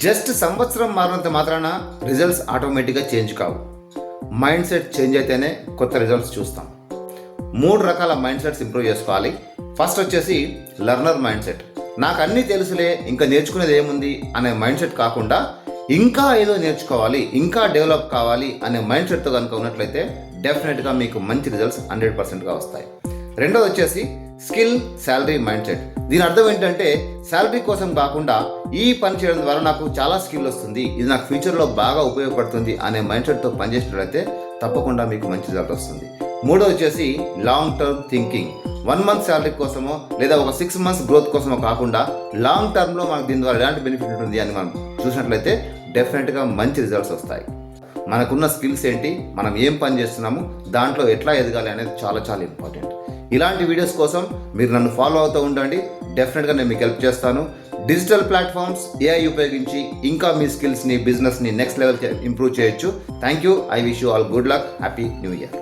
Just సంవత్సరం మారినంత మాత్రాన results ఆటోమేటిక్గా చేంజ్ కావు. మైండ్ సెట్ చేంజ్ అయితేనే కొత్త రిజల్ట్స్ చూస్తాం. 3 రకాల మైండ్ సెట్స్ ఇంప్రూవ్ చేసుకోవాలి. ఫస్ట్ వచ్చేసి లెర్నర్ మైండ్ సెట్. నాకు అన్నీ తెలుసులే, ఇంకా నేర్చుకునేది ఏముంది అనే మైండ్ సెట్ కాకుండా ఇంకా ఏదో నేర్చుకోవాలి, ఇంకా డెవలప్ కావాలి అనే మైండ్ సెట్తో కనుక ఉన్నట్లయితే డెఫినెట్గా మీకు మంచి రిజల్ట్స్ 100%గా వస్తాయి. రెండోది వచ్చేసి స్కిల్ శాలరీ మైండ్ సెట్. దీని అర్థం ఏంటంటే శాలరీ కోసం కాకుండా ఈ పని చేయడం ద్వారా నాకు చాలా స్కిల్ వస్తుంది, ఇది నాకు ఫ్యూచర్లో బాగా ఉపయోగపడుతుంది అనే మైండ్ సెట్తో పనిచేసినట్లయితే తప్పకుండా మీకు మంచి రిజల్ట్ వస్తుంది. మూడోది వచ్చేసి long term thinking. 1 month salary కోసమో లేదా ఒక 6 మంత్స్ గ్రోత్ కోసమో కాకుండా లాంగ్ టర్మ్లో మనకు దీని ద్వారా ఎలాంటి బెనిఫిట్ ఉంటుంది అని మనం చూసినట్లయితే డెఫినెట్గా మంచి రిజల్ట్స్ వస్తాయి. మనకున్న స్కిల్స్ ఏంటి, మనం ఏం పని చేస్తున్నాము, దాంట్లో ఎట్లా ఎదగాలి అనేది చాలా చాలా ఇంపార్టెంట్. ఇలాంటి వీడియోస్ కోసం మీరు నన్ను ఫాలో అవుతూ ఉండండి. డెఫినెట్గా నేను మీకు హెల్ప్ చేస్తాను. డిజిటల్ ప్లాట్ఫామ్స్, AI ఉపయోగించి ఇంకా మీ స్కిల్స్ని, బిజినెస్ని నెక్స్ట్ లెవెల్ ఇంప్రూవ్ చేయొచ్చు. Thank you. I wish you all good luck. Happy new year.